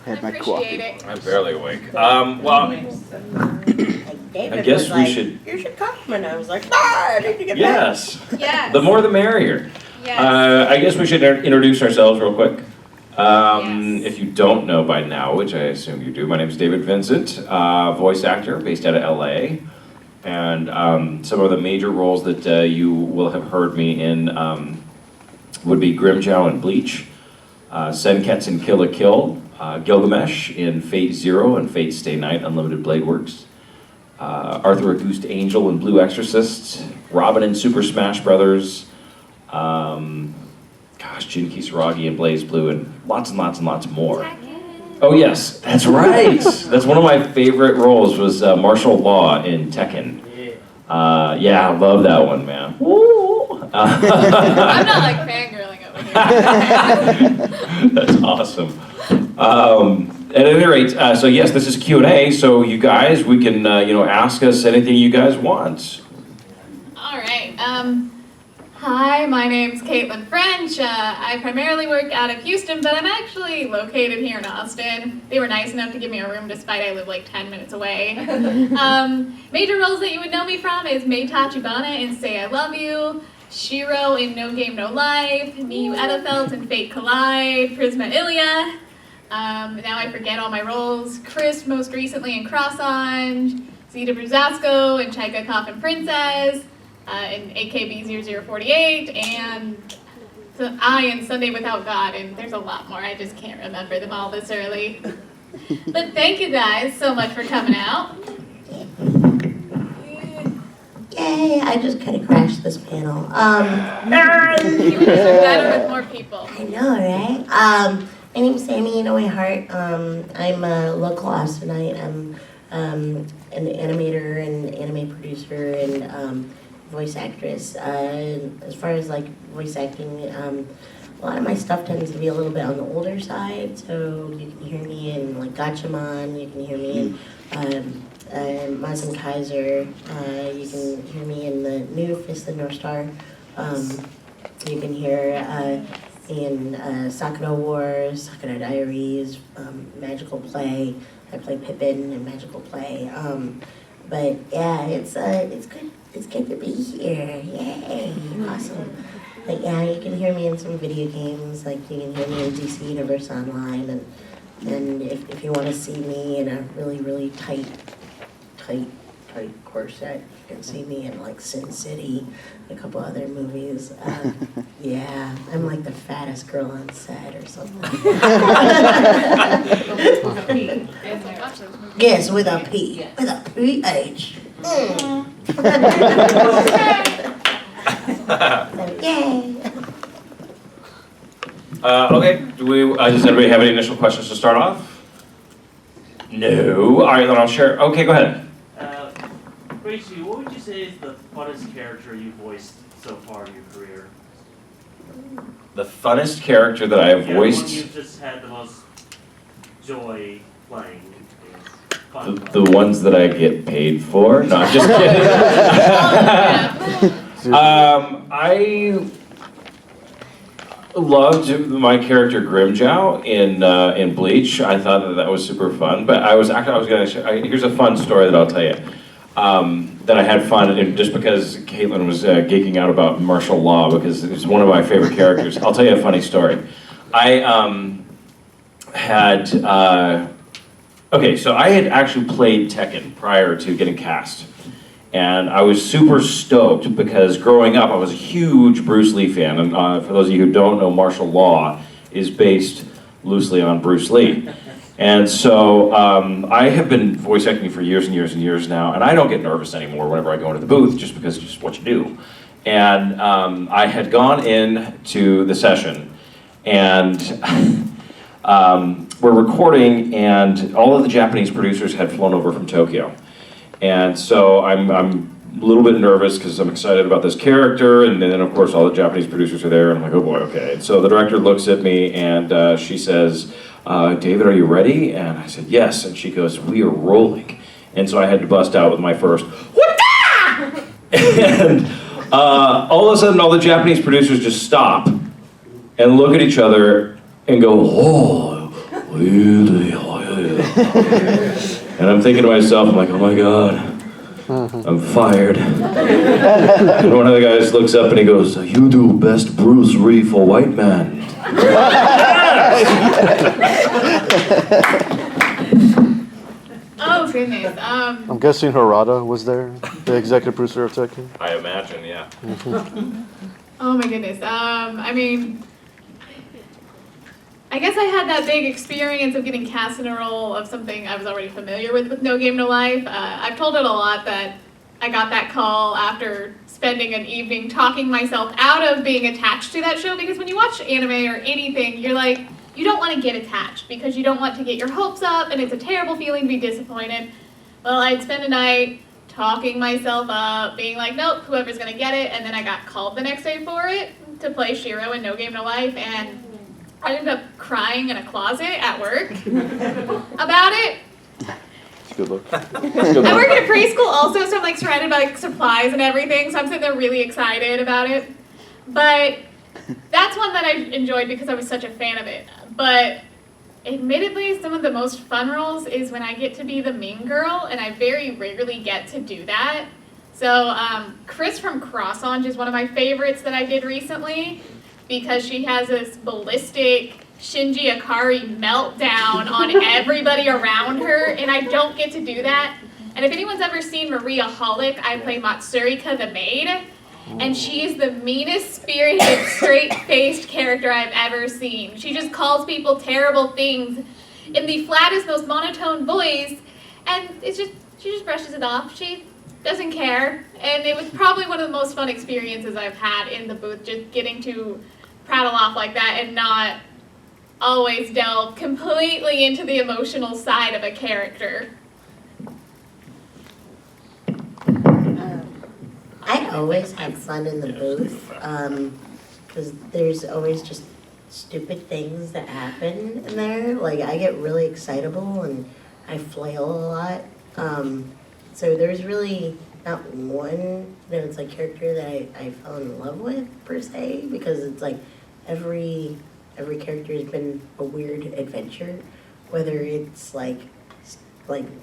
Had my appreciate coffee. it. I'm barely awake. Well, David I guess was we like, should. You should come, and I was like, I need to get back. Yes. Yes. The more the merrier. Yes. I guess we should introduce ourselves real quick. Yes. If you don't know by now, which I assume you do, my name is David Vincent, voice actor based out of LA. And some of the major roles that you will have heard me in would be Grimjow in Bleach, Senketsu in Kill la Kill, Gilgamesh in Fate Zero and Fate Stay Night Unlimited Blade Works, Arthur Auguste Angel in Blue Exorcist, Robin in Super Smash Brothers, Jin Kisaragi in Blaze Blue, and lots more. Oh yes, that's right. That's one of my favorite roles was martial law in Tekken. Yeah, I love that one, man. Woo! I'm not like fangirling over here. That's awesome. At any rate, so yes, this is Q&A. So you guys, we can ask us anything you guys want. All right. Hi, my name's Caitlynn French. I primarily work out of Houston, but I'm actually located here in Austin. They were nice enough to give me a room despite I live like 10 minutes away. Major roles that you would know me from is Mei Tachibana in Say I Love You, Shiro in No Game No Life, Miyu Edefeld in Fate Collide, Prisma Ilia. Now I forget all my roles. Chris most recently in Cross-On, Zeta Bruzasco in Chaika Coffin Princess, in AKB 0048, and I in Sunday Without God, and there's a lot more. I just can't remember them all this early. But thank you guys so much for coming out. Yay, I just kind of crashed this panel. You would have better with more people. I know, right? My name's Sammy Inoue-harte. I'm a local Austinite. I'm an animator and anime producer and voice actress. As far as like voice acting, a lot of my stuff tends to be a little bit on the older side. So you can hear me in like Gatchaman. You can hear me in Mazen Kaiser. You can hear me in the new Fist of the North Star. You can hear in Sakura Wars, Sakura Diaries, Magical Play. I play Pippin in Magical Play. But yeah, it's good. It's good to be here. Yay! Awesome. But yeah, you can hear me in some video games. Like you can hear me in DC Universe Online, and if you want to see me in a really tight corset, you can see me in like Sin City, a couple other movies. Yeah, I'm like the fattest girl on set or something. Yes, with a P, with a PH. Yay. Okay, does anybody have any initial questions to start off? No. All right, then I'll share. Okay, go ahead. Gracie, what would you say is the funnest character you voiced so far in your career? The funnest character that I have Yeah, voiced. one you've just had the most joy playing. The ones that I get paid for? No, I'm just kidding. I loved my character Grimjow in Bleach. I thought that was super fun. But here's a fun story that I'll tell you. That I had fun, and just because Caitlynn was geeking out about martial law, because it's one of my favorite characters. I'll tell you a funny story. I so I had actually played Tekken prior to getting cast. And I was super stoked because growing up I was a huge Bruce Lee fan. And for those of you who don't know, martial law is based loosely on Bruce Lee. And so I have been voice acting for years and years now, and I don't get nervous anymore whenever I go into the booth, just because it's just what you do. And I had gone in to the session, and we're recording, and all of the Japanese producers had flown over from Tokyo. And so I'm a little bit nervous because I'm excited about this character, and then of course all the Japanese producers are there, and I'm like, oh boy, okay. So the director looks at me, and she says, David, are you ready? And I said, yes. And she goes, we are rolling. And so I had to bust out with my first, what? And all of a sudden, all the Japanese producers just stop and look at each other and go, oh, And I'm thinking to myself, I'm like, oh my God, I'm fired. And one of the guys looks up and he goes, you do best Bruce Lee for white man. Oh goodness. I'm guessing Harada was there, the executive producer of Tekken. I imagine, yeah. Oh my goodness. I mean, I guess I had that big experience of getting cast in a role of something I was already familiar with No Game No Life. I've told it a lot that I got that call after spending an evening talking myself out of being attached to that show, because when you watch anime or anything, you're like, you don't want to get attached because you don't want to get your hopes up, and it's a terrible feeling to be disappointed. Well, I'd spend a night talking myself up, being like, nope, whoever's gonna get it, and then I got called the next day for it to play Shiro in No Game No Life, and I ended up crying in a closet at work about it. Good luck. I work at a preschool also, so I'm like surrounded by like supplies and everything, so I'm sitting there really excited about it. But that's one that I enjoyed because I was such a fan of it. But admittedly, some of the most fun roles is when I get to be the mean girl, and I very rarely get to do that. So Chris from Cross-On is one of my favorites that I did recently, because she has this ballistic Shinji Ikari meltdown on everybody around her, and I don't get to do that. And if anyone's ever seen Maria Holic, I play Matsurika the maid, and she is the meanest spirited, straight-faced character I've ever seen. She just calls people terrible things in the flattest, most monotone voice, and she just brushes it off. She doesn't care, and it was probably one of the most fun experiences I've had in the booth, just getting to prattle off like that and not always delve completely into the emotional side of a character. I always have fun in the booth, because there's always just stupid things that happen in there. Like, I get really excitable and I flail a lot. So there's really not one character that I fell in love with per se, because it's like every character has been a weird adventure, whether it's like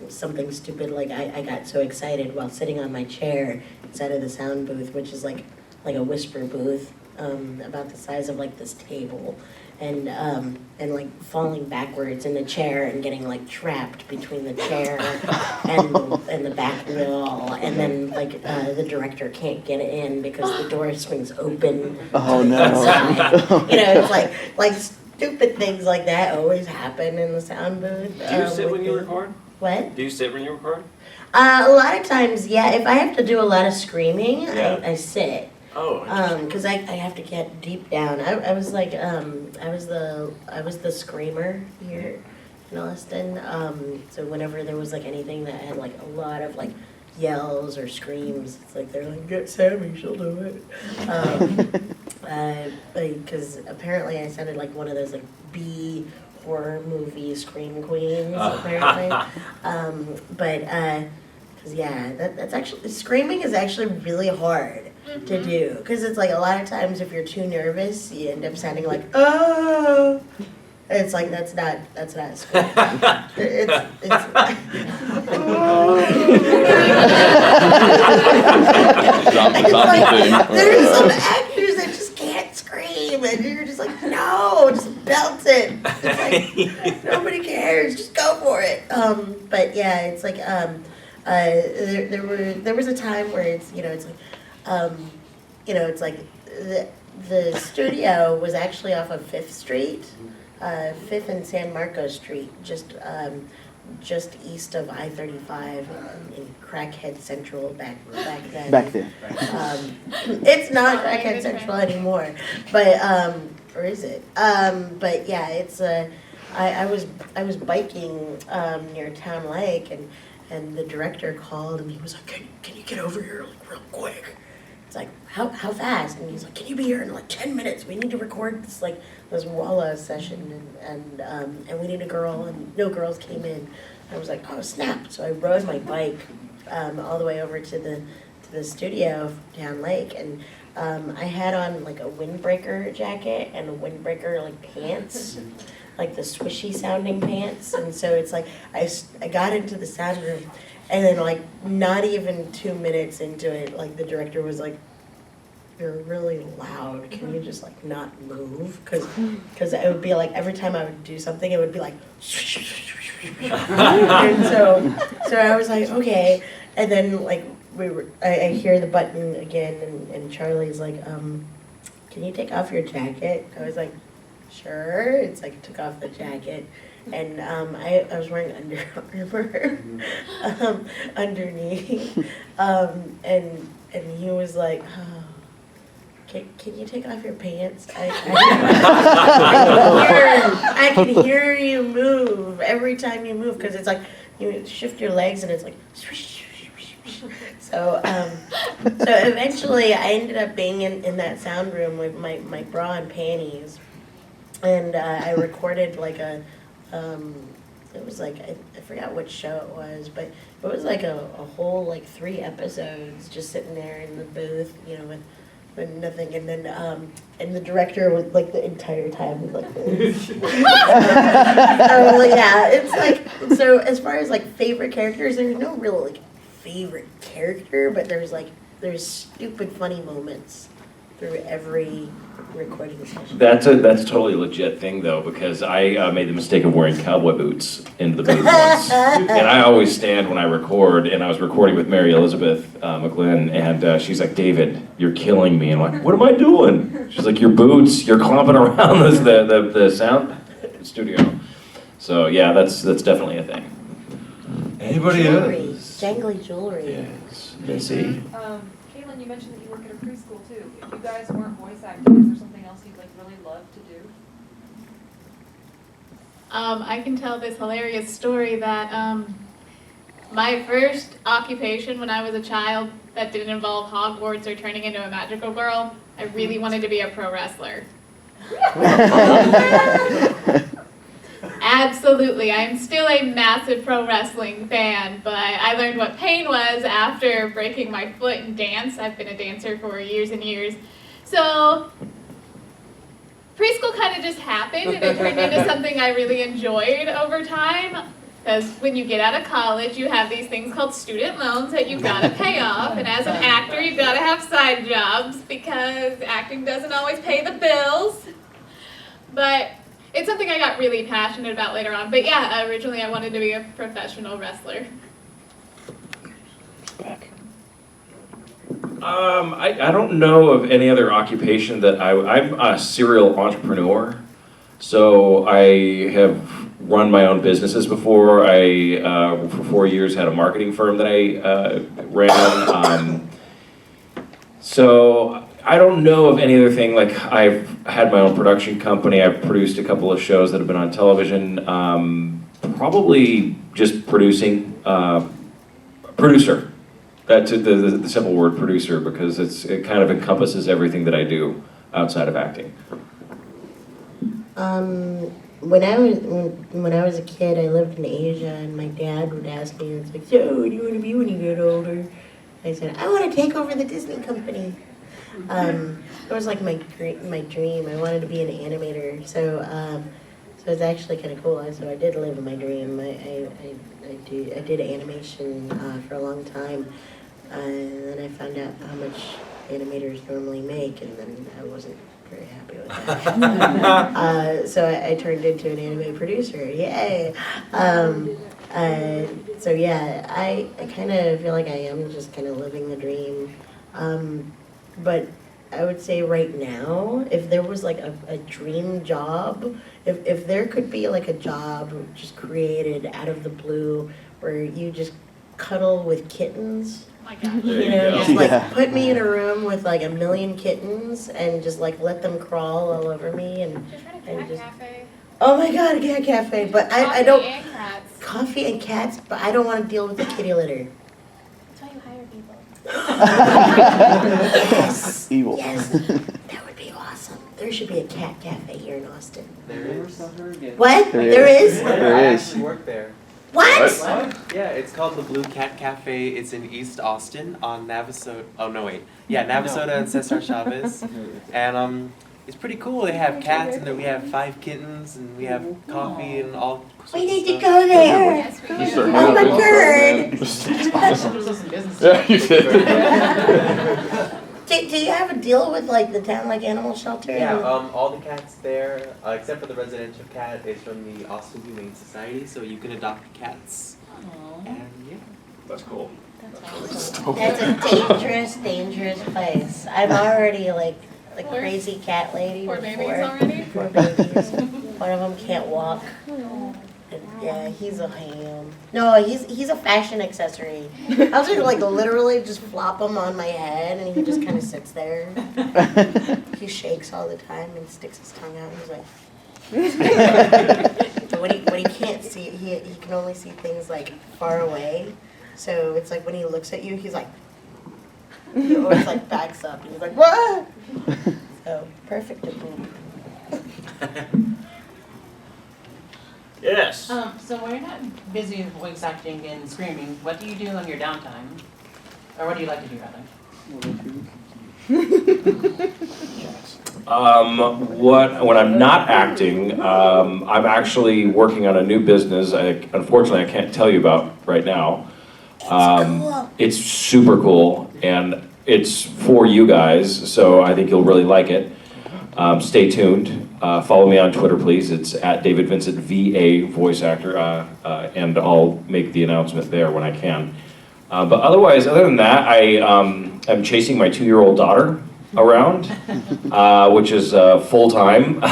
something stupid, like I got so excited while sitting on my chair inside of the sound booth, which is like a whisper booth, about the size of like this table, and like falling backwards in the chair and getting like trapped between the chair and the back wall, and then like the director can't get in because the door swings open. Oh no! It's like stupid things like that always happen in the sound booth. Do you sit when you record? What? Do you sit when you record? A lot of times, yeah. If I have to do a lot of screaming, Yeah. I sit. Oh, Because I have to get deep down. I was like I was the screamer here in Austin. So whenever there was like anything that had like a lot of like yells or screams, it's like they're like, get Sammy, she'll do it. Because apparently I sounded like one of those like B horror movie scream queens apparently. Because yeah, that's actually, screaming is actually really hard to do, because it's like a lot of times if you're too nervous, you end up sounding like, oh. It's like that's not screaming. It's like there's some actors that just can't scream, and you're just like, no, just belt it. It's like nobody cares, just go for it. But yeah, it's like there was a time where it's like the studio was actually off of 5th Street. 5th and San Marcos Street, just east of I-35 in Crackhead Central back then. Back then. It's not Crackhead Central anymore, but or is it? But yeah, it's I was biking near Town Lake, and the director called and he was like, can you get over here like real quick? It's like, how fast? And he's like, can you be here in like 10 minutes? We need to record this Walla session, and we need a girl, and no girls came in. I was like, oh snap! So I rode my bike all the way over to the studio down Lake, and I had on like a windbreaker jacket and a windbreaker like pants, like the swishy sounding pants, and so it's like I got into the sound room, and then like not even 2 minutes into it, like the director was like, "You're really loud. Can you just like not move?" Because it would be like every time I would do something, it would be like, and so I was like, okay, and then like I hear the button again, and Charlie's like, can you take off your jacket? I was like, sure. It's like I took off the jacket, and I was wearing Under Armour underneath, and he was like, oh, can you take off your pants? I can hear you move every time you move, because it's like you shift your legs and it's like swish. So eventually I ended up being in that sound room with my bra and panties, and I recorded like it was like, I forgot what show it was, but it was like a whole like 3 episodes just sitting there in the booth, you know, with nothing, and then and the director was like the entire time was like this. So yeah, it's like, so as far as like favorite characters, there's no real like favorite character, but there's stupid funny moments through every recording session. That's a totally legit thing though, because I made the mistake of wearing cowboy boots into the booth once, and I always stand when I record. And I was recording with Mary Elizabeth McGlynn, and she's like, "David, you're killing me." And I'm like, "What am I doing?" She's like, "Your boots, you're clomping around the sound studio." So yeah, that's definitely a thing. Anybody Jewelry, else? jangly jewelry. Yes, Missy. Caitlynn, you mentioned that you work at a preschool too. If you guys weren't voice acting, is there something else you'd like really love to do? I can tell this hilarious story that my first occupation when I was a child that didn't involve Hogwarts or turning into a magical girl, I really wanted to be a pro wrestler. Absolutely, I'm still a massive pro wrestling fan, but I learned what pain was after breaking my foot in dance. I've been a dancer for years and years. So preschool kind of just happened, and it turned into something I really enjoyed over time. Because when you get out of college, you have these things called student loans that you've got to pay off. And as an actor, you've got to have side jobs because acting doesn't always pay the bills. But it's something I got really passionate about later on. But yeah, originally I wanted to be a professional wrestler. I don't know of any other occupation that I'm a serial entrepreneur. So I have run my own businesses before. I, for 4 years, had a marketing firm that I ran. So I don't know of any other thing. Like, I've had my own production company. I've produced a couple of shows that have been on television. Probably just producing, producer. That's the simple word, producer, because it kind of encompasses everything that I do outside of acting. When I was a kid, I lived in Asia, and my dad would ask me, it's like, "So, what do you want to be when you get older?" I said, "I want to take over the Disney company." It was like my dream. I wanted to be an animator, so it's actually kind of cool. So I did live my dream. I did animation for a long time, and then I found out how much animators normally make, and then I wasn't very happy with that. So I turned into an anime producer. Yay! So yeah, I kind of feel like I am just kind of living the dream. But I would say right now, if there was like a dream job, if there could be like a job just created out of the blue where you just cuddle with kittens. Oh my gosh. You know, just like put me in a room with like 1 million kittens and just like let them crawl all over me and just. Cafe. Oh my God, a cat cafe! But I don't. And cats. Coffee and cats, but I don't want to deal with the kitty litter. That's why you hire people. Yes. Evil. Yes. That would be awesome. There should be a cat cafe here in Austin. There is. What? There There is? There I is. actually work there. What? Yeah, it's called the Blue Cat Cafe. It's in East Austin on Navasota. Oh no, wait. Yeah, Navasota and Cesar Chavez. And it's pretty cool. They have cats, and then we have 5 kittens, and we have coffee and all sorts We of need to stuff. go there. Yes, we You do. start Oh hanging my out with God. us, Yeah, you did. Do you have a deal with like the town like animal shelter? Yeah, all the cats there, except for the residential cat, is from the Austin Humane Society, so you can adopt cats. And yeah. That's cool. That's a dangerous, dangerous place. I'm already like the crazy cat lady. Poor with babies four- already? Four babies. One of them can't walk. And yeah, he's a ham. No, he's a fashion accessory. I'll just like literally just flop him on my head, and he just kind of sits there. He shakes all the time and sticks his tongue out. And he's like. But what he can't see, he can only see things like far away. So it's like when he looks at you, he's like, he always like backs up, and he's like, what? So perfect to poop. Yes. So when you're not busy voice acting and screaming, what do you do on your downtime? Or what do you like to do, rather? When I'm not acting, I'm actually working on a new business. Unfortunately, I can't tell you about right now. Cool. It's super cool, and it's for you guys, so I think you'll really like it. Stay tuned. Follow me on Twitter, please. It's at David Vincent, VA voice actor, and I'll make the announcement there when I can. But otherwise, other than that, I'm chasing my 2-year-old daughter around, which is full-time.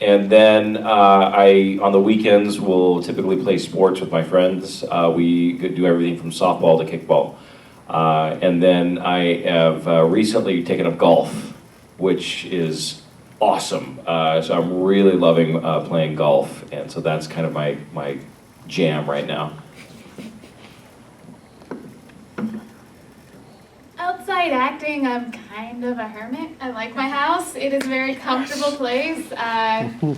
And then on the weekends, will typically play sports with my friends. We could do everything from softball to kickball. And then I have recently taken up golf, which is awesome. So I'm really loving playing golf, and so that's kind of my jam right now. Outside acting, I'm kind of a hermit. I like my house. It is a very comfortable place. I'm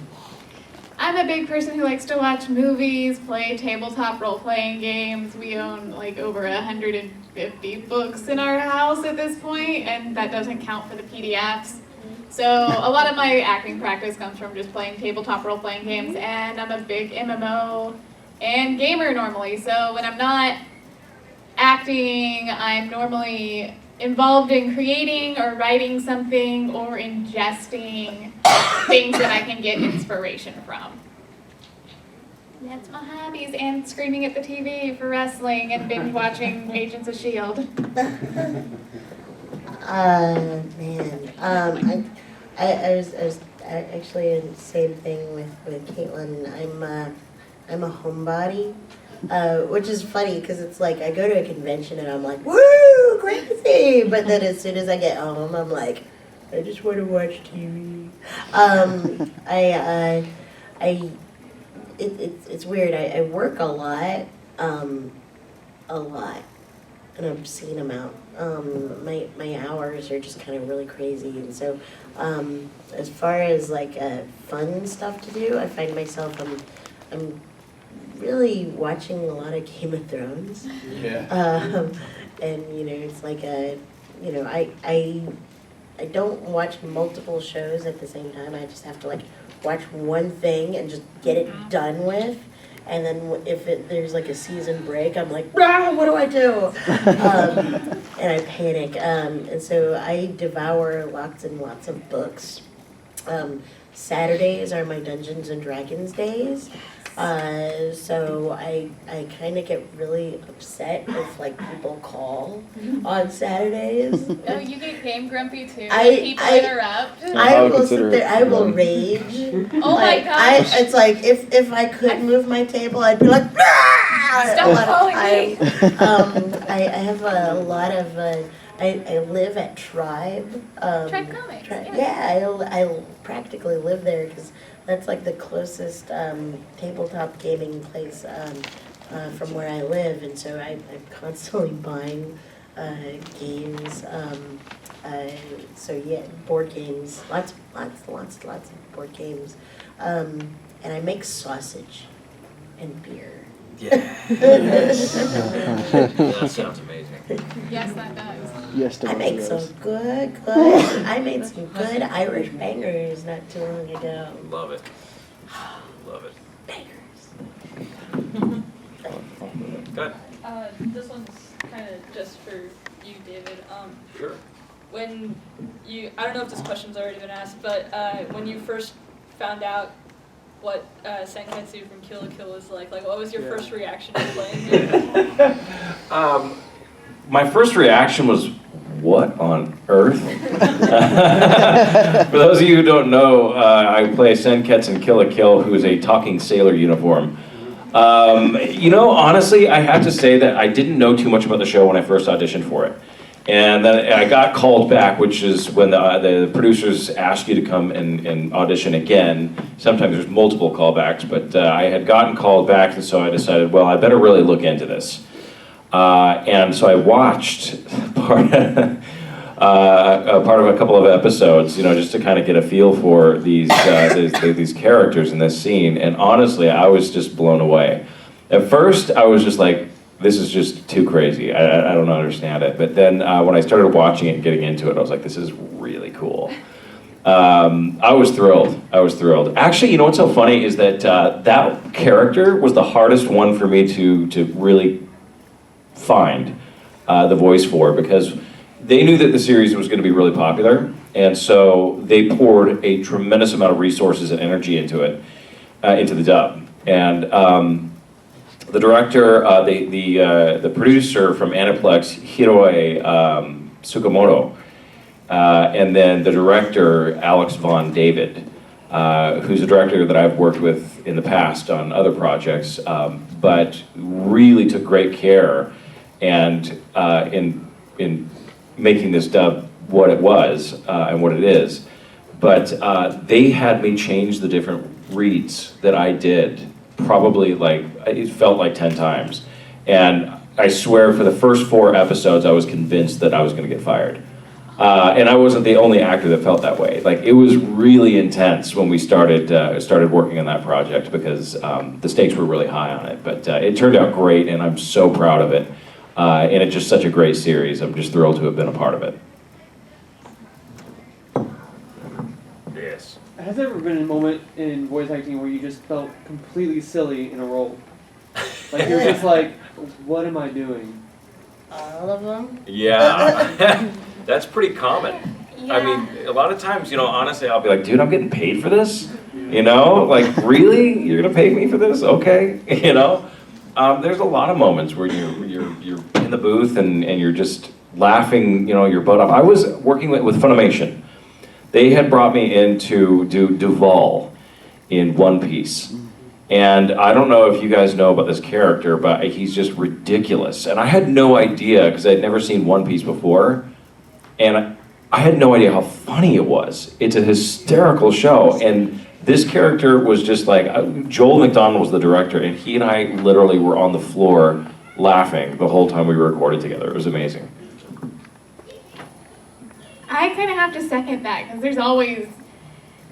a big person who likes to watch movies, play tabletop role-playing games. We own like over 150 books in our house at this point, and that doesn't count for the PDFs. So a lot of my acting practice comes from just playing tabletop role-playing games, and I'm a big MMO and gamer normally. So when I'm not acting, I'm normally involved in creating or writing something or ingesting things that I can get inspiration from. That's my hobbies, and screaming at the TV for wrestling and binge watching Agents of S.H.I.E.L.D. Man, I was actually in the same thing with Caitlynn. I'm a homebody. Which is funny because it's like I go to a convention and I'm like, woo, crazy! But then as soon as I get home, I'm like, I just want to watch TV. It's weird. I work a lot, an obscene amount. My hours are just kind of really crazy, and so as far as like fun stuff to do, I find myself I'm really watching a lot of Game of Thrones. Yeah. And it's like I don't watch multiple shows at the same time. I just have to like watch one thing and just get it done with. And then if there's like a season break, I'm like, what do I do? And I panic. And so I devour lots and lots of books. Saturdays are my Dungeons and Dragons days. So I kind of get really upset if like people call on Saturdays. Oh, you get game grumpy too? People I interrupt? I would will sit consider there, it. I will rage. Oh my Like, gosh. it's like if I could move my table, I'd be like, Stop a lot calling of me. time. I have a lot of, I live at Tribe. Tribe Comics, I practically live there because that's like the closest tabletop gaming place from where I live, and so I'm constantly buying games. So yeah, board games, lots of board games, and I make sausage and beer. Yeah. That sounds amazing. Yes, that does. Yes, I make some good. I made some good Irish bangers not too long ago. Love it. Love it. Bangers. Good. This one's kind of just for you, David. Sure. When you, I don't know if this question's already been asked, but when you first found out what Senketsu from Kill la Kill was like what was your first reaction to playing it? My first reaction was, what on earth? For those of you who don't know, I play Senketsu in Kill la Kill, who is a talking sailor uniform. Honestly, I have to say that I didn't know too much about the show when I first auditioned for it. And then I got called back, which is when the producers ask you to come and audition again. Sometimes there's multiple callbacks, but I had gotten called back, and so I decided, well, I better really look into this. And so I watched part of a couple of episodes, just to kind of get a feel for these characters in this scene. And honestly, I was just blown away. At first, I was just like, this is just too crazy. I don't understand it. But then when I started watching it and getting into it, I was like, this is really cool. I was thrilled. Actually, what's so funny is that that character was the hardest one for me to really find the voice for, because they knew that the series was going to be really popular, and so they poured a tremendous amount of resources and energy into it, into the dub. And the director, the producer from Aniplex, Hiroe Tsukamoto, and then the director, Alex Von David, who's a director that I've worked with in the past on other projects, but really took great care and in making this dub what it was and what it is. But they had me change the different reads that I did, probably it felt like 10 times. And I swear for the first 4 episodes, I was convinced that I was gonna get fired. And I wasn't the only actor that felt that way. It was really intense when we started working on that project, because the stakes were really high on it. But it turned out great, and I'm so proud of it. And it's just such a great series. I'm just thrilled to have been a part of it. Yes. Has there ever been a moment in voice acting where you just felt completely silly in a role? You're just like, what am I doing? All of them? Yeah. That's pretty common. Yeah. I mean, a lot of times, honestly, I'll be like, dude, I'm getting paid for this? Really? You're gonna pay me for this? Okay. There's a lot of moments where you're in the booth and you're just laughing, your butt off. I was working with Funimation. They had brought me in to do Duval in One Piece. And I don't know if you guys know about this character, but he's just ridiculous. And I had no idea, because I'd never seen One Piece before. And I had no idea how funny it was. It's a hysterical show. And this character was just Joel McDonald was the director, and he and I literally were on the floor laughing the whole time we recorded together. It was amazing. I kind of have to second that, because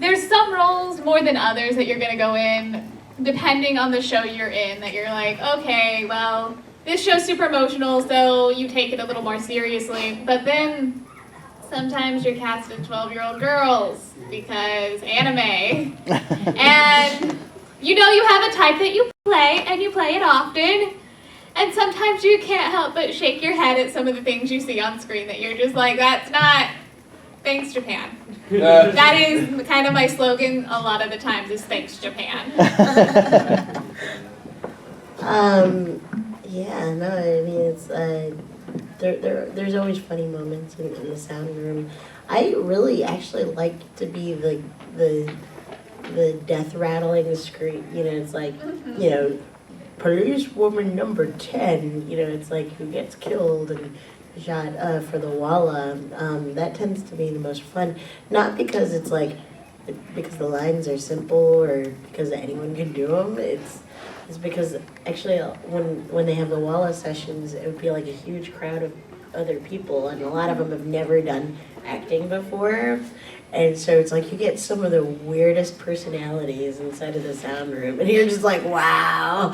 there's some roles more than others that you're going to go in, depending on the show you're in, that you're like, okay, well, this show's super emotional, so you take it a little more seriously. But then sometimes you're cast as 12-year-old girls, because anime. And you have a type that you play, and you play it often. And sometimes you can't help but shake your head at some of the things you see on screen that you're just like, that's not, thanks Japan. That is kind of my slogan a lot of the times, is thanks Japan. Yeah, no, I mean, it's, there's always funny moments in the sound room. I really actually like to be the death rattling scream, it's like, police woman number 10, it's like who gets killed and shot for the Walla. That tends to be the most fun. Not because it's because the lines are simple or because anyone can do them. It's because actually when they have the Walla sessions, it would be like a huge crowd of other people, and a lot of them have never done acting before. And so it's like you get some of the weirdest personalities inside of the sound room, and you're just like, wow.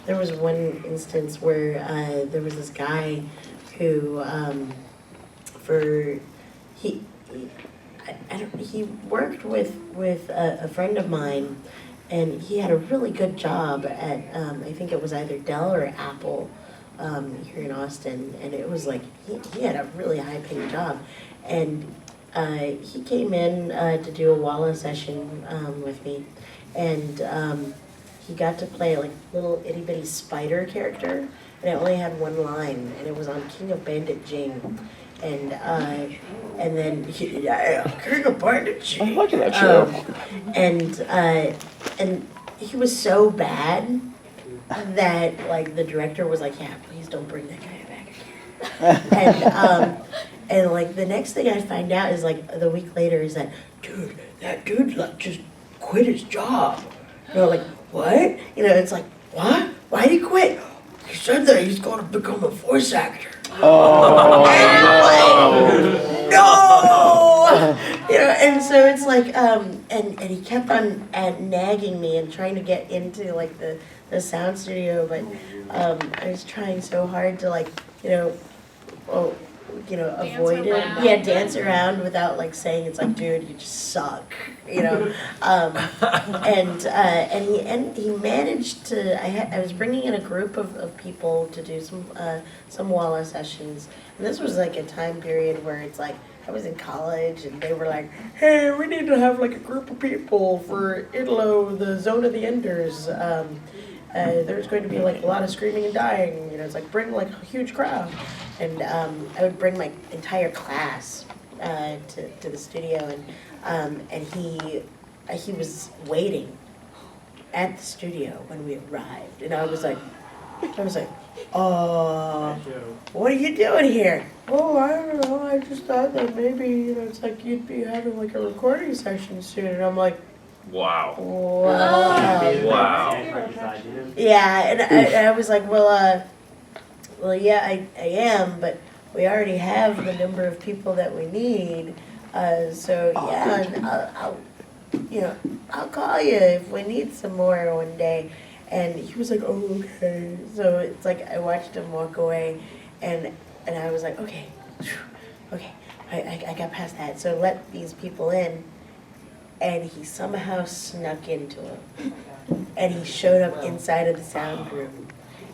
there was one instance where there was this guy who he worked with a friend of mine, and he had a really good job at I think it was either Dell or Apple here in Austin, and it was like he had a really high paying job, and he came in to do a Walla session with me, and he got to play like little itty bitty spider character, and it only had one line, and it was on King of Bandit Jing. And then King of Bandit Jing. I'm watching that show. And he was so bad that like the director was like, yeah, please don't bring that guy back again. And like the next thing I find out is like the week later is that dude like just quit his job. You know, like what? You know, it's like what? Why'd he quit? He said that he's going to become a voice actor. Oh, no! You know, and so it's like, and he kept on nagging me and trying to get into like the sound studio, but I was trying so hard to like, avoid it. around. Yeah, dance around without like saying it's like, dude, you just suck, you know. And he managed to. I was bringing in a group of people to do some Walla sessions, and this was like a time period where it's like I was in college, and they were like, hey, we need to have like a group of people for Idlo, the Zone of the Enders. There's going to be like a lot of screaming and dying, you know, it's like bring like a huge crowd. And I would bring my entire class to the studio, and he was waiting at the studio when we arrived, and I was like, what are you doing here? Oh, I don't know, I just thought that maybe, you know, it's like you'd be having like a recording session soon, and I'm like, Wow. wow. Wow. Yeah, and I was like, well, yeah, I am, but we already have the number of people that we need. So yeah, and I'll call you if we need some more one day. And he was like, oh, okay. So it's like I watched him walk away, and I was like, okay, I got past that. So let these people in, and he somehow snuck into them, and he showed up inside of the sound room.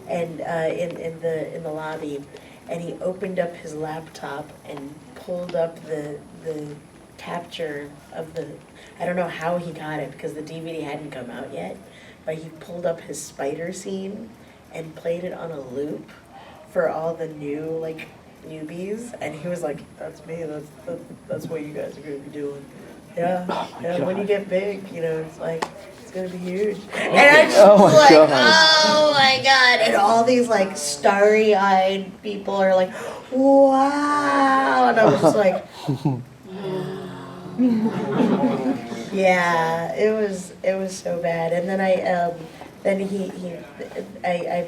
And in the lobby, and he opened up his laptop and pulled up the capture of the. I don't know how he got it because the DVD hadn't come out yet, but he pulled up his spider scene and played it on a loop for all the new newbies, and he was like, "That's me. That's what you guys are gonna be doing." Yeah, yeah. When you get big, you know, it's like. It's gonna be huge. And I just was like, oh my god. And all these like starry-eyed people are like, wow. And I was just like, yeah, it was so bad. And then I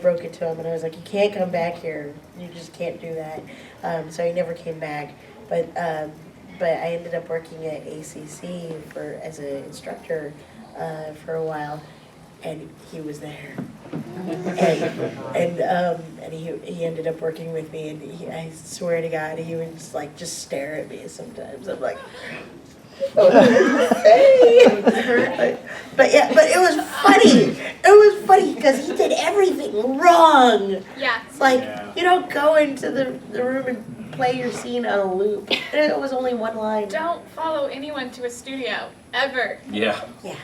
broke it to him, and I was like, you can't come back here. You just can't do that. So he never came back. But I ended up working at ACC as an instructor for a while, and he was there, and he ended up working with me, and I swear to God, he would just stare at me sometimes. I'm like, hey. but it was funny. It was funny because he did everything wrong. Yeah. It's like you don't go into the room and play your scene on a loop. And it was only one line. Don't follow anyone to a studio, ever. Yeah. Yeah.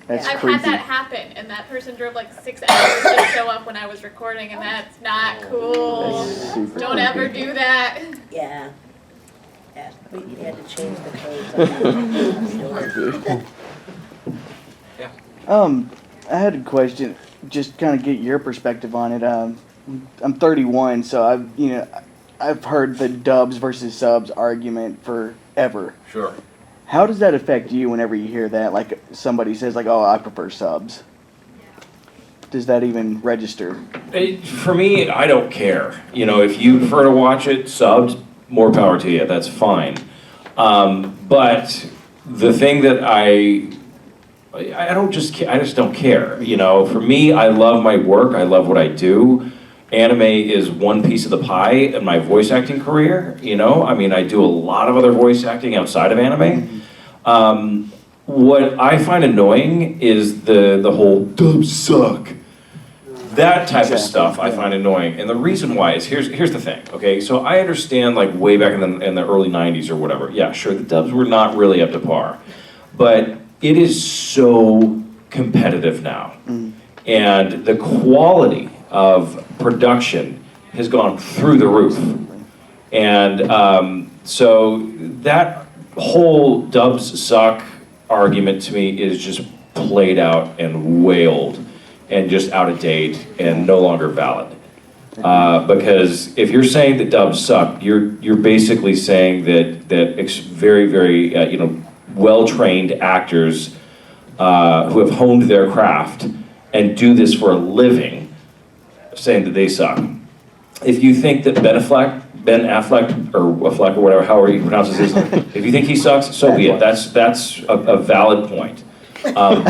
That's I've crazy. had that happen, and that person drove like 6 hours to show up when I was recording, and that's not cool. That's super Don't ever creepy. do that. Yeah. Yeah. We had to change the codes. I had a question, just kind of get your perspective on it. I'm 31, so I've heard the dubs versus subs argument forever. Sure. How does that affect you whenever you hear that? Like somebody says, like, "Oh, I prefer subs." Does that even register? For me, I don't care. You know, if you prefer to watch it subbed, more power to you. That's fine. But the thing that I I just don't care. You know, for me, I love my work. I love what I do. Anime is one piece of the pie in my voice acting career. You know, I mean, I do a lot of other voice acting outside of anime. What I find annoying is the whole dubs suck. That type of stuff I find annoying, and the reason why is here's the thing. Okay, so I understand like way back in the early '90s or whatever. Yeah, sure, the dubs were not really up to par, but it is so competitive now, and the quality of production has gone through the roof, and so that whole dubs suck argument to me is just played out and wailed and just out of date and no longer valid. Because if you're saying that dubs suck, you're basically saying that very, very well-trained actors who have honed their craft and do this for a living, saying that they suck. If you think that Ben Affleck, or Affleck, or whatever, however he pronounces his, if you think he sucks, so be it. That's a valid point. But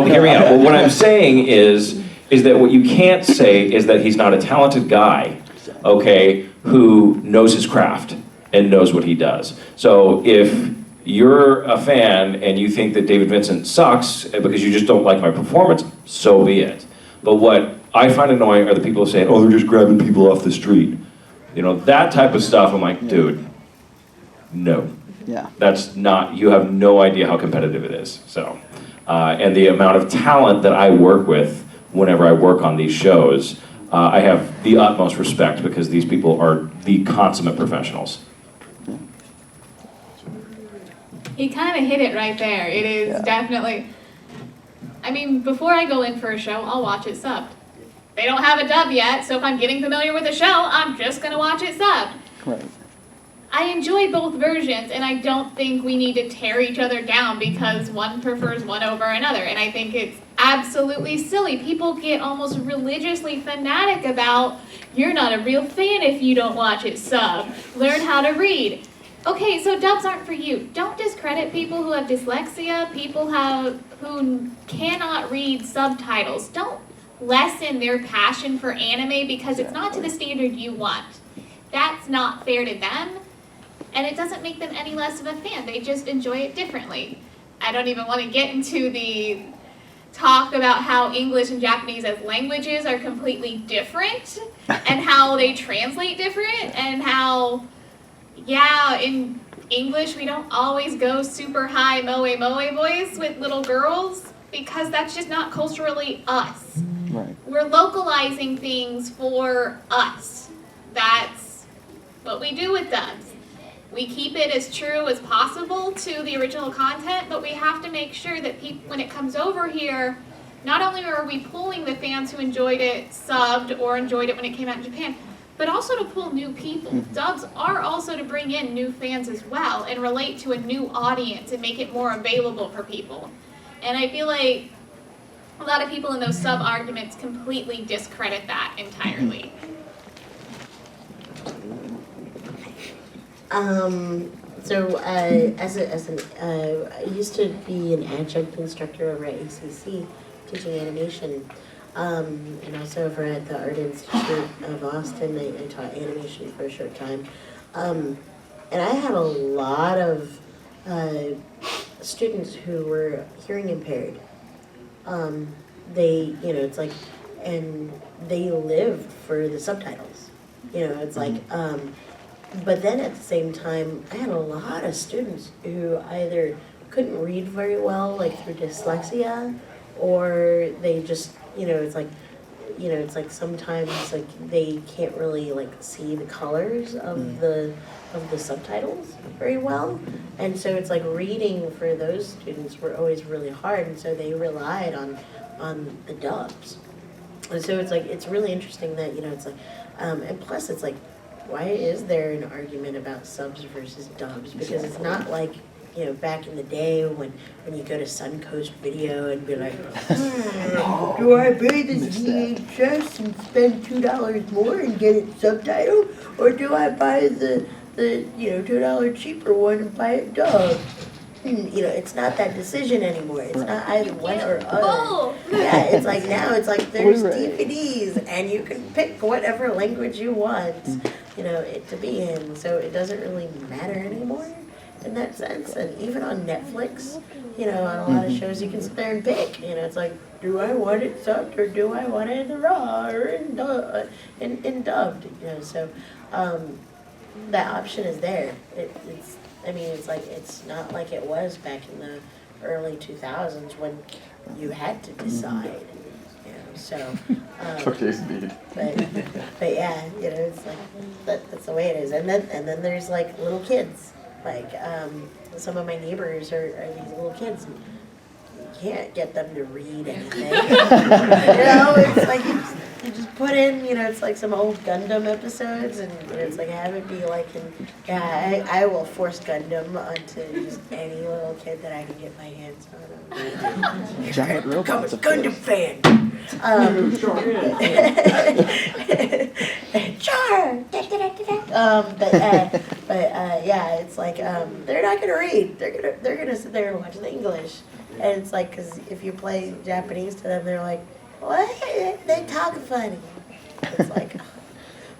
hear me out. But what I'm saying is that what you can't say is that he's not a talented guy, okay, who knows his craft and knows what he does. So if you're a fan and you think that David Vincent sucks because you just don't like my performance, so be it. But what I find annoying are the people saying, oh, they're just grabbing people off the street. You know, that type of stuff, I'm like, dude, no. Yeah. That's not, you have no idea how competitive it is. So, and the amount of talent that I work with whenever I work on these shows, I have the utmost respect because these people are the consummate professionals. You kind of hit it right there. It is definitely, I mean, before I go in for a show, I'll watch it subbed. They don't have a dub yet, so if I'm getting familiar with the show, I'm just gonna watch it subbed. Right. I enjoy both versions, and I don't think we need to tear each other down because one prefers one over another, and I think it's absolutely silly. People get almost religiously fanatic about, you're not a real fan if you don't watch it sub. Learn how to read. Okay, so dubs aren't for you. Don't discredit people who have dyslexia, people who cannot read subtitles. Don't lessen their passion for anime because it's not to the standard you want. That's not fair to them, and it doesn't make them any less of a fan. They just enjoy it differently. I don't even want to get into the talk about how English and Japanese as languages are completely different and how they translate different and how, yeah, in English we don't always go super high moe moe voice with little girls because that's just not culturally us. Right. We're localizing things for us. That's what we do with dubs. We keep it as true as possible to the original content, but we have to make sure that when it comes over here, not only are we pulling the fans who enjoyed it subbed or enjoyed it when it came out in Japan, but also to pull new people. Dubs are also to bring in new fans as well and relate to a new audience and make it more available for people. And I feel like a lot of people in those sub-arguments completely discredit that entirely. I used to be an adjunct instructor over at ACC teaching animation, and also over at the Art Institute of Austin. I taught animation for a short time, and I had a lot of students who were hearing impaired. They, it's like, and they lived for the subtitles. It's like, but then at the same time, I had a lot of students who either couldn't read very well, like through dyslexia, or they just, it's like sometimes like they can't really like see the colors of the subtitles very well, and so it's like reading for those students were always really hard, and so they relied on the dubs, and so it's like it's really interesting that it's like, and plus it's like, why is there an argument about subs versus dubs? Because it's not like, back in the day when you go to Suncoast Video and be like, do I pay this VHS and spend $2 more and get it subtitled? Or do I buy the $2 cheaper one and buy it dubbed? it's not that decision anymore. It's not either one or other. Bull. Yeah, it's like now it's like there's Blu-ray. DVDs and you can pick whatever language you want, it to be in. So it doesn't really matter anymore in that sense. And even on Netflix, on a lot of shows you can sit there and pick. It's like, do I want it subbed or do I want it in raw or in dubbed? So that option is there. It's not like it was back in the early 2000s when you had to decide. So. Okay, indeed. But yeah, it's like that's the way it is. And then there's like little kids. Like some of my neighbors are these little kids. And you can't get them to read anything. It's like you just put in, it's like some old Gundam episodes, and it's like have it be like, I will force Gundam onto just any little kid that I can get my hands on. Giant robots. I'm a Gundam fan. Sure. Yeah, it's like they're not gonna read. They're gonna sit there and watch the English, and it's like because if you play Japanese to them, they're like, what? They talk funny. It's like,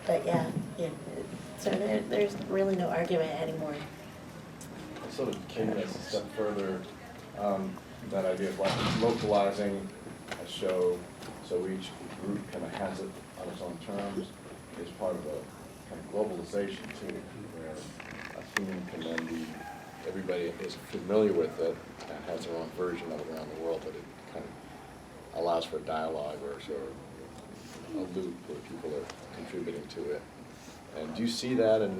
but yeah. So there's really no argument anymore. Sort of taking this a step further, that idea of like localizing a show so each group kind of has it on its own terms is part of a kind of globalization too, where a theme can then be, everybody is familiar with it and has their own version of it around the world, but it kind of allows for dialogue or sort of a loop where people are contributing to it. And do you see that it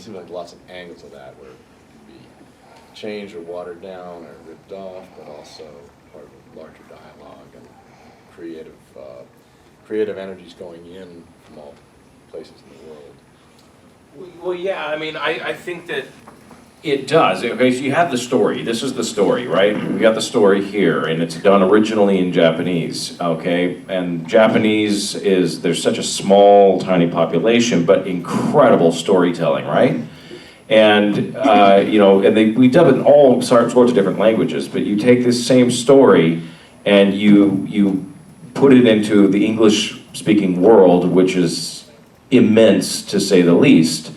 seems like lots of angles of that where it can be changed or watered down or ripped off, but also part of a larger dialogue and creative energies going in from all places in the world. Well, yeah, I think that it does. Okay, so you have the story. This is the story, right? We got the story here, and it's done originally in Japanese, okay? And Japanese there's such a small, tiny population, but incredible storytelling, right? And, we dub it in all sorts of different languages, but you take this same story and you put it into the English-speaking world, which is immense, to say the least.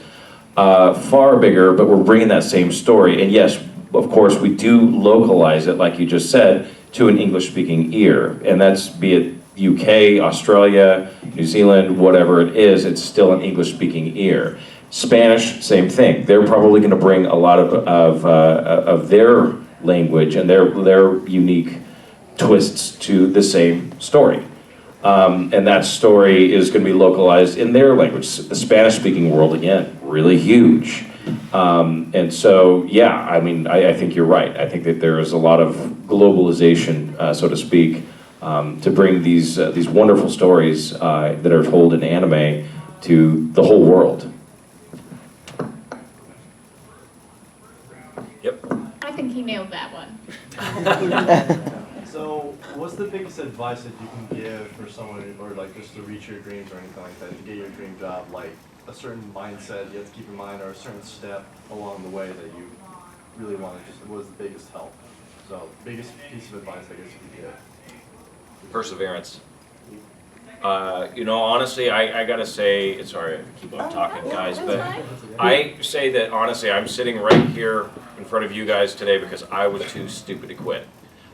Far bigger, but we're bringing that same story. And yes, of course, we do localize it, like you just said, to an English-speaking ear. And that's, be it UK, Australia, New Zealand, whatever it is, it's still an English-speaking ear. Spanish, same thing. They're probably going to bring a lot of their language and their unique twists to the same story. And that story is going to be localized in their language. The Spanish-speaking world, again, really huge. And so, yeah, I think you're right. I think that there is a lot of globalization, so to speak, to bring these wonderful stories that are told in anime to the whole world. Yep. I think he nailed that one. So, what's the biggest advice that you can give for someone, or like just to reach your dreams or anything like that, to get your dream job? Like a certain mindset you have to keep in mind, or a certain step along the way that you really want to just, what was the biggest help? So, biggest piece of advice I guess you could give. Perseverance. Honestly, I gotta say, sorry, I keep on talking, guys, but I say that honestly, I'm sitting right here in front of you guys today because I was too stupid to quit.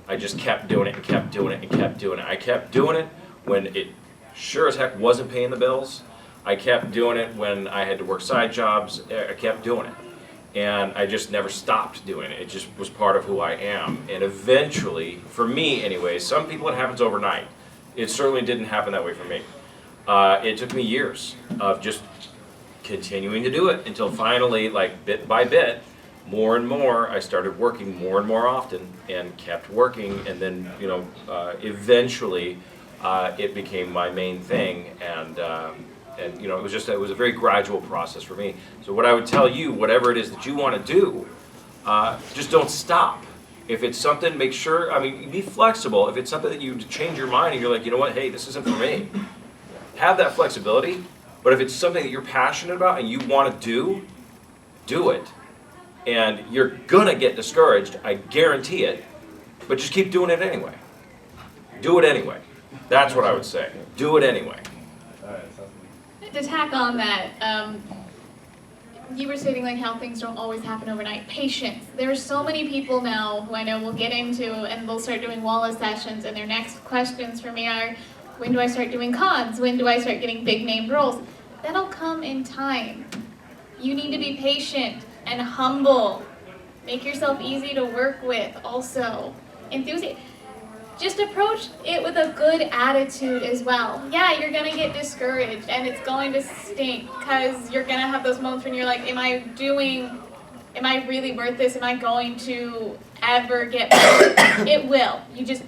I just kept doing it and kept doing it and kept doing it. I kept doing it when it sure as heck wasn't paying the bills. I kept doing it when I had to work side jobs. I kept doing it. And I just never stopped doing it. It just was part of who I am. And eventually, for me anyway, some people it happens overnight. It certainly didn't happen that way for me. It took me years of just continuing to do it until finally, like bit by bit, more and more, I started working more and more often and kept working, and then, eventually, it became my main thing, and it was a very gradual process for me. So what I would tell you, whatever it is that you want to do, just don't stop. If it's something, make sure, be flexible. If it's something that you change your mind and you're like, you know what, hey, this isn't for me, have that flexibility. But if it's something that you're passionate about and you want to do it. And you're gonna get discouraged, I guarantee it, but just keep doing it anyway. Do it anyway. That's what I would say. Do it anyway. To tack on that, you were stating like how things don't always happen overnight. Patience. There are so many people now who I know will get into and they'll start doing Wallace sessions, and their next questions for me are, when do I start doing cons? When do I start getting big name roles? That'll come in time. You need to be patient and humble. Make yourself easy to work with also. Just approach it with a good attitude as well. Yeah, you're gonna get discouraged and it's going to stink because you're gonna have those moments when you're like, am I really worth this? Am I going to ever get better? It will. You just,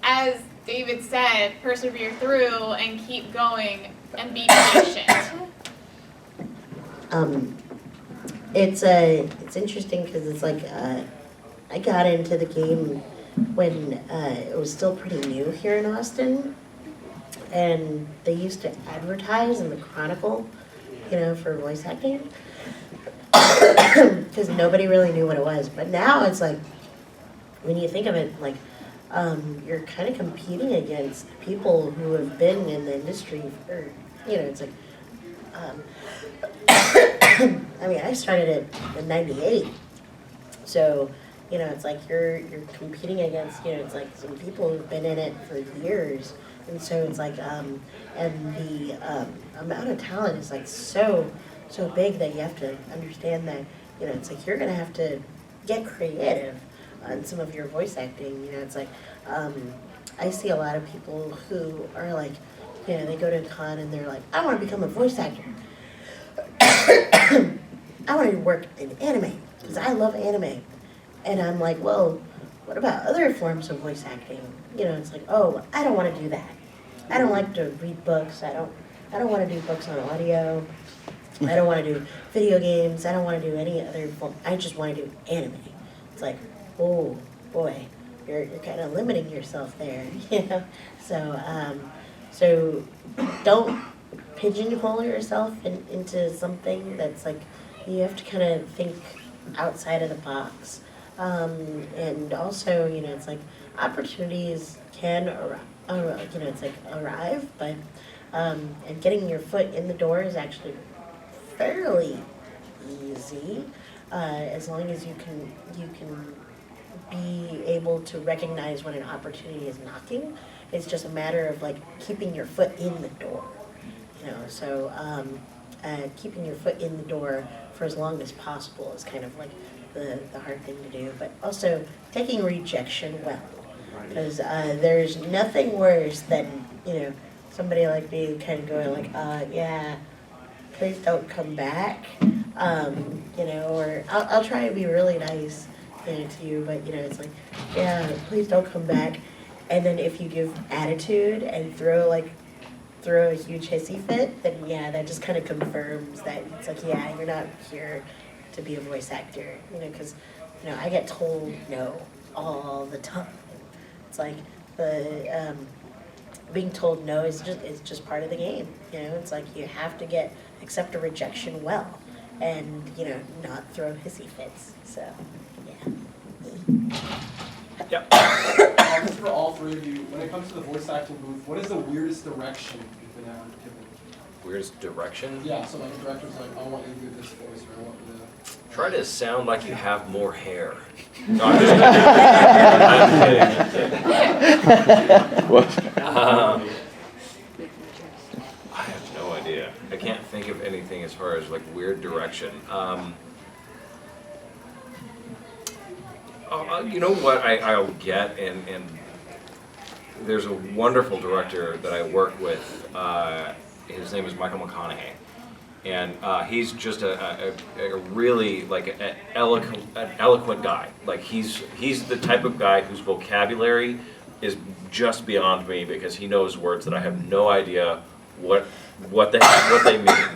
as David said, persevere through and keep going and be patient. It's interesting because it's like I got into the game when it was still pretty new here in Austin, and they used to advertise in the Chronicle, for voice acting, because nobody really knew what it was. But now it's like, when you think of it, like you're kind of competing against people who have been in the industry for, it's like. I mean, I started it in '98, so it's like you're competing against it's like some people who've been in it for years, and so it's like and the amount of talent is like so big that you have to understand that it's like you're gonna have to get creative on some of your voice acting. It's like I see a lot of people who are like they go to a con and they're like, I want to become a voice actor. I want to work in anime because I love anime. And I'm like, well, what about other forms of voice acting? It's like, oh, I don't want to do that. I don't like to read books. I don't want to do books on audio. I don't want to do video games. I don't want to do any other form. I just want to do anime. It's like, oh boy, you're kind of limiting yourself there, So don't pigeonhole yourself into something that's like, you have to kind of think outside of the box. And also, it's like opportunities can arrive, but and getting your foot in the door is actually fairly easy, as long as you can be able to recognize when an opportunity is knocking. It's just a matter of like keeping your foot in the door, So keeping your foot in the door for as long as possible is kind of like the hard thing to do, but also taking rejection well, because there's nothing worse than somebody like me kind of going like, yeah, please don't come back, or I'll try to be really nice to you, but it's like, yeah, please don't come back, and then if you give attitude and throw a huge hissy fit, then yeah, that just kind of confirms that it's like, yeah, you're not here to be a voice actor, because I get told no all the time. It's like the being told no is just part of the game. It's like you have to accept a rejection well, and not throw hissy fits. So yeah. This is for all three of you. When it comes to the voice acting booth, what is the weirdest direction you've been ever given? Weirdest direction? Yeah, so like the director's like, I want you to do this voice, or I want you to... Try to sound like you have more hair. No, I'm just kidding. I have no idea. I can't think of anything as far as like weird direction. You know what I'll get, and there's a wonderful director that I work with. His name is Michael McConaughey, and he's just a really like an eloquent guy. Like he's the type of guy whose vocabulary is just beyond me, because he knows words that I have no idea what they mean,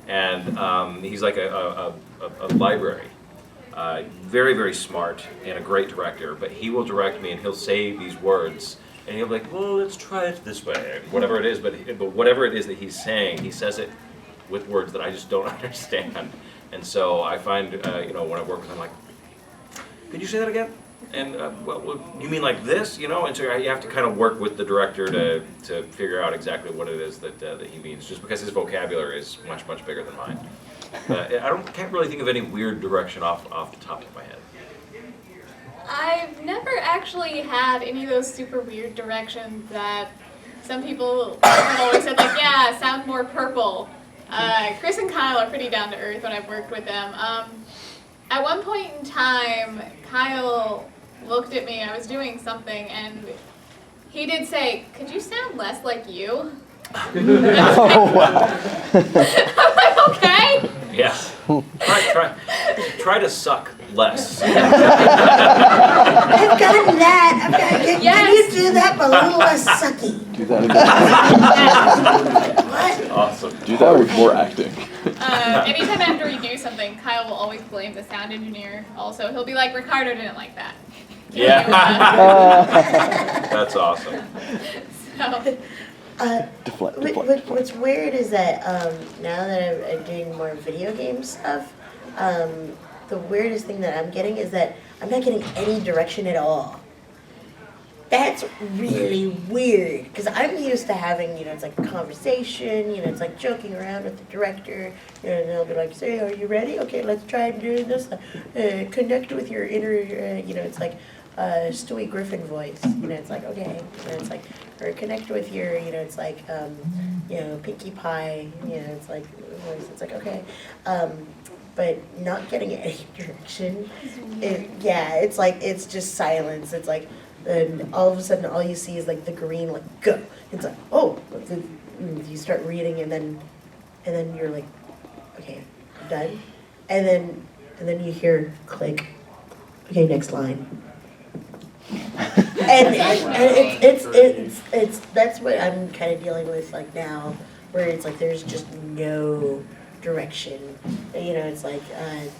and he's like a library. Very, very smart and a great director, but he will direct me and he'll say these words and he'll be like, well, let's try it this way, whatever it is, but whatever it is that he's saying, he says it with words that I just don't understand. And so I find, you know, when I work with them, like, could you say that again? And well, you mean like this, you know? And so you have to kind of work with the director to figure out exactly what it is that he means, just because his vocabulary is much, much bigger than mine. Can't really think of any weird direction off the top of my head. I've never actually had any of those super weird directions that some people have always said, like, yeah, sound more purple. Chris and Kyle are pretty down to earth when I've worked with them. At one point in time, Kyle looked at me, I was doing something, and he did say, could you sound less like you? Oh, wow. I'm like, okay. Yeah. Try to suck less. I've gotten that. Can you do that but a little less sucky? Do that again. What? Awesome. Do that with more acting. Anytime after we do something, Kyle will always blame the sound engineer. Also, he'll be like, Ricardo didn't like that. Yeah. That's awesome. So, What's weird is that now that I'm doing more video game stuff, the weirdest thing that I'm getting is that I'm not getting any direction at all. That's really weird, because I'm used to having, you know, it's like a conversation, you know, it's like joking around with the director, you know, and they'll be like, say, are you ready? Okay, let's try doing this. Connect with your inner, you know, it's like Stewie Griffin voice, you know, it's like, okay, you know, it's like, or connect with your, you know, it's like, you know, Pinkie Pie, you know, it's like, voice, it's like, okay. But not getting any direction. Yeah, it's like, it's just silence. It's like, and all of a sudden, all you see is like the green, like go. It's like, oh, you start reading, and then you're like, okay, I'm done. And then you hear click. Okay, next line. And it's that's what I'm kind of dealing with like now, where it's like there's just no direction. You know, it's like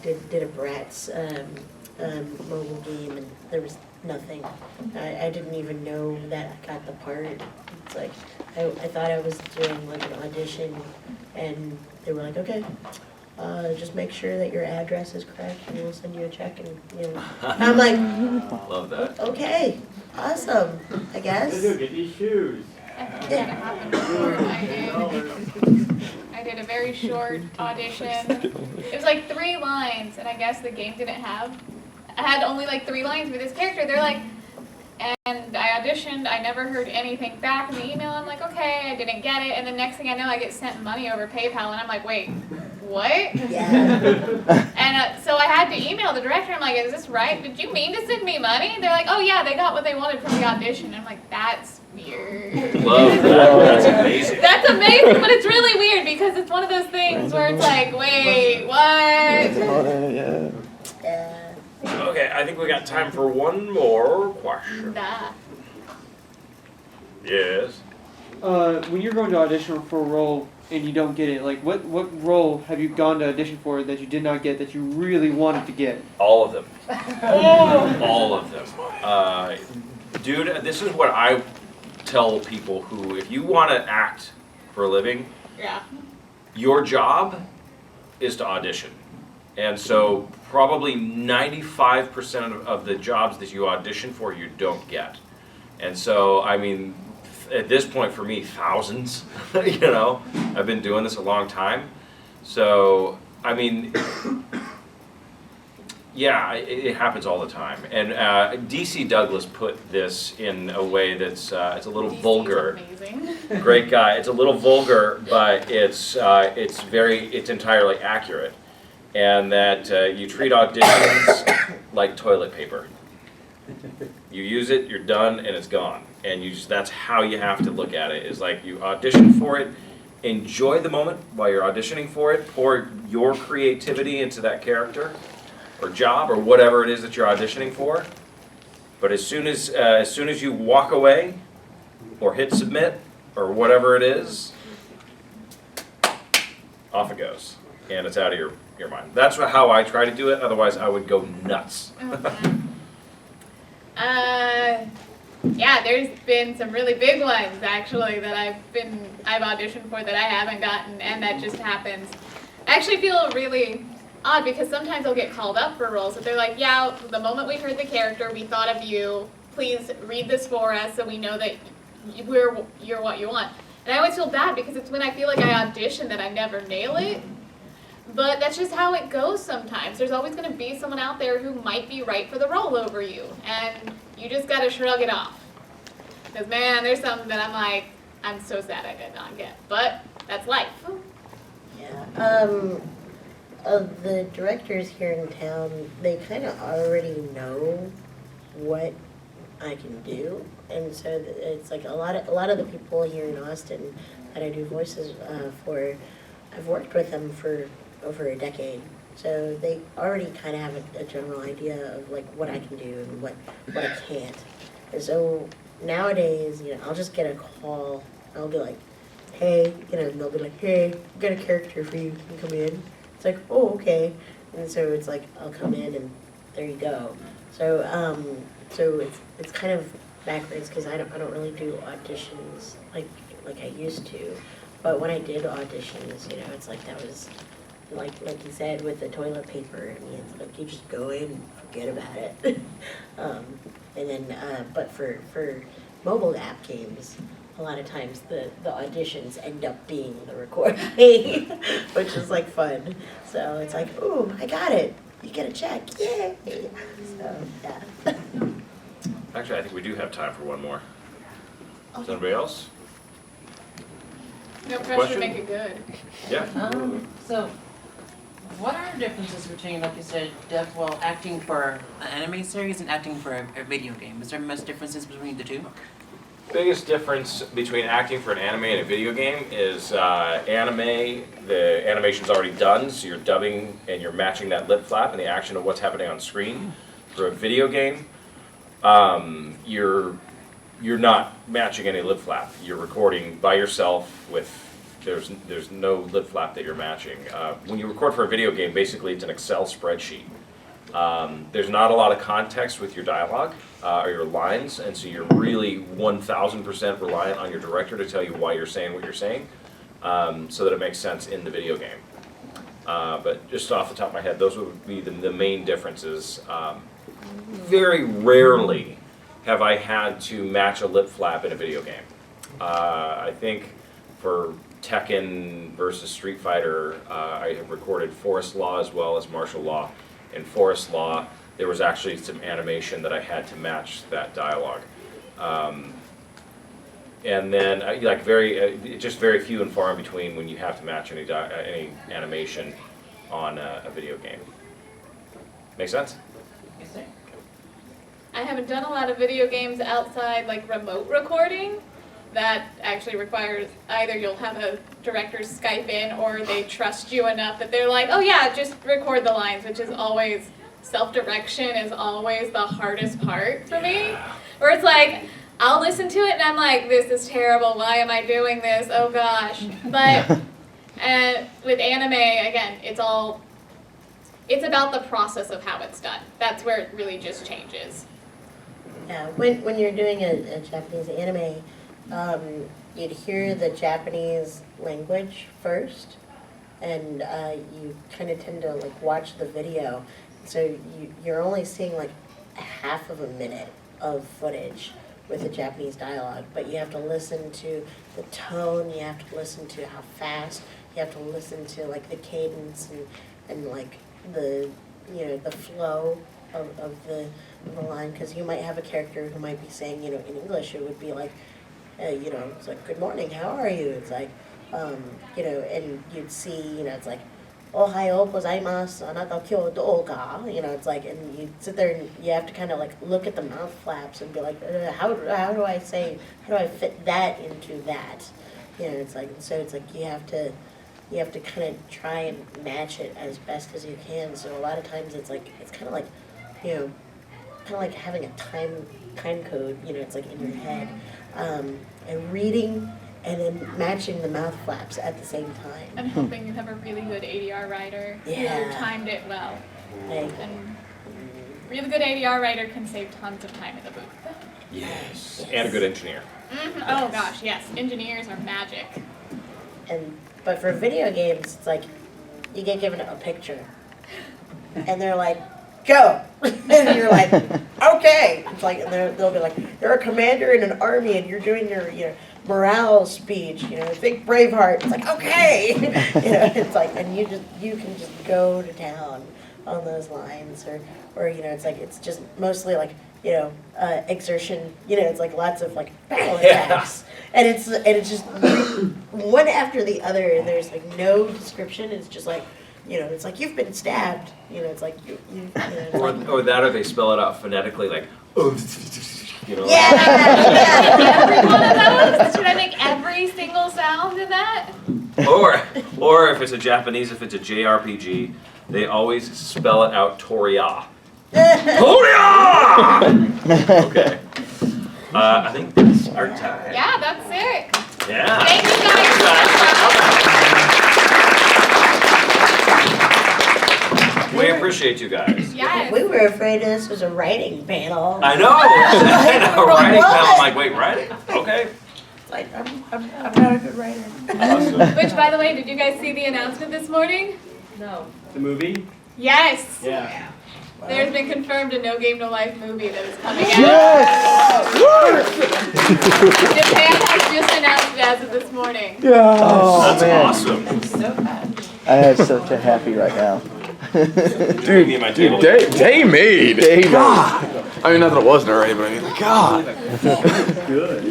did a Bratz mobile game, and there was nothing. I didn't even know that I got the part. It's like I thought I was doing like an audition, and they were like, okay, just make sure that your address is correct, and we'll send you a check. And you know, I'm like, love that. Okay, awesome. I guess. Get these shoes. I did a very short audition. It was like 3 lines, and I guess the game didn't have. I had only like 3 lines with this character. They're like, and I auditioned. I never heard anything back in the email. I'm like, okay, I didn't get it. And the next thing I know, I get sent money over PayPal, and I'm like, wait, what? Yeah. And so I had to email the director. I'm like, is this right? Did you mean to send me money? They're like, oh yeah, they got what they wanted from the audition. And I'm like, that's weird. Love that. That's amazing. That's amazing, but it's really weird because it's one of those things where it's like, wait, what? Yeah. Okay, I think we got time for one more question. Nah. Yes. When you're going to audition for a role and you don't get it, like what role have you gone to audition for that you did not get that you really wanted to get? All of them. All of them. Dude, this is what I tell people who, if you want to act for a living, Yeah. your job is to audition. And so probably 95% of the jobs that you audition for, you don't get. And so, I mean, at this point for me, thousands, you know, I've been doing this a long time. So, I mean, yeah, it happens all the time. And DC Douglas put this in a way that's, it's a little vulgar. Amazing. Great guy. It's a little vulgar, but it's entirely accurate. And that you treat auditions like toilet paper. You use it, you're done, and it's gone. And that's how you have to look at it, is like you audition for it, enjoy the moment while you're auditioning for it, pour your creativity into that character or job or whatever it is that you're auditioning for. But as soon as you walk away or hit submit or whatever it is, off it goes. And it's out of your mind. That's how I try to do it, otherwise I would go nuts. Yeah, there's been some really big ones actually that I've auditioned for that I haven't gotten, and that just happens. I actually feel really odd because sometimes I'll get called up for roles that they're like, yeah, the moment we heard the character, we thought of you. Please read this for us so we know that you're what you want. And I always feel bad because it's when I feel like I audition that I never nail it. But that's just how it goes sometimes. There's always going to be someone out there who might be right for the role over you. And you just got to shrug it off. Because, man, there's something that I'm like, I'm so sad I did not get. But that's life. Yeah. The directors here in town, they kind of already know what I can do. And so it's like a lot of the people here in Austin that I do voices for, I've worked with them for over a decade. So they already kind of have a general idea of like what I can do and what I can't. And so nowadays, I'll just get a call. I'll be like, hey, and they'll be like, hey, I've got a character for you. Can you come in? It's like, oh, okay. And so it's like, I'll come in and there you go. So so it's kind of backwards because I don't really do auditions like I used to. But when I did auditions, it's like that was like you said with the toilet paper. I mean, it's like you just go in and forget about it. And then but for mobile app games, a lot of times the auditions end up being the recording, which is like fun. So it's like, ooh, I got it. You get a check, yay! So yeah. Actually, I think we do have time for one more. Is anybody else? No pressure Question? to make it good. Yeah. So, what are the differences between, like you said, acting for an anime series and acting for a video game? Is there much differences between the two? Biggest difference between acting for an anime and a video game is anime, the animation's already done, so you're dubbing and you're matching that lip flap and the action of what's happening on screen. For a video game, you're not matching any lip flap. You're recording by yourself with, there's no lip flap that you're matching. When you record for a video game, basically it's an Excel spreadsheet. There's not a lot of context with your dialogue or your lines, and so you're really 1,000% reliant on your director to tell you why you're saying what you're saying, so that it makes sense in the video game. But just off the top of my head, those would be the main differences. Very rarely have I had to match a lip flap in a video game. I think for Tekken versus Street Fighter, I have recorded Forest Law as well as Martial Law. In Forest Law, there was actually some animation that I had to match that dialogue. And then, like just very few and far in between when you have to match any animation on a video game. Make sense? Yes, sir. I haven't done a lot of video games outside like remote recording. That actually requires either you'll have a director Skype in or they trust you enough that they're like, oh yeah, just record the lines, which is always, self-direction is always the hardest part for me. Where it's like, I'll listen to it and I'm like, this is terrible, why am I doing this, oh gosh. But with anime, again, it's about the process of how it's done. That's where it really just changes. Yeah, when you're doing a Japanese anime, you'd hear the Japanese language first, and you kind of tend to like watch the video. So you're only seeing like half of a minute of footage with the Japanese dialogue, but you have to listen to the tone, you have to listen to how fast, you have to listen to like the cadence and like the the flow of the line, because you might have a character who might be saying, in English it would be like, it's like, good morning, how are you? It's like, and you'd see, it's like, ohayo gozaimasu, anata kyou dou ga? It's like, and you sit there and you have to kind of like look at the mouth flaps and be like, how do I fit that into that? It's like, so it's like you have to kind of try and match it as best as you can. So a lot of times it's kind of like, kind of like having a time code, it's like in your head, and reading and then matching the mouth flaps at the same time. I'm hoping you have a really good ADR writer who timed it well. And really good ADR writer can save tons of time in the booth. Yes. And a good engineer. Mm-hmm. Oh gosh, yes. Engineers are magic. But for video games, it's like you get given a picture, and they're like, go. And you're like, okay. It's like, and they'll be like, you're a commander in an army and you're doing your, morale speech, think Braveheart. It's like, okay. It's like, and you can just go to town on those lines, or it's like, it's just mostly like, exertion, it's like lots of like battle attacks. And it's just one after the other, and there's like no description. It's just like, it's like you've been stabbed. It's like it's like, Or that, or they spell it out phonetically, like, Yeah. Every one of those? Should I make every single sound in that? Or if it's a Japanese, if it's a JRPG, they always spell it out Toria. Toria! Okay. I think that's our time. Yeah, that's it. Yeah. Thank you guys. We appreciate you guys. Yes. We were afraid this was a writing panel. I know. Writing panel. I'm like, wait, writing? Okay. It's like, I'm not a good writer. Awesome. Which, by the way, did you guys see the announcement this morning? No. The movie? Yes. Yeah. There's been confirmed a No Game No Life movie that is coming out. Japan has just announced it as of this morning. Oh, That's man. awesome. I have such a happy right now. Dude, Day made. Day made. God. I mean, not that it wasn't already, but I mean, God. Good.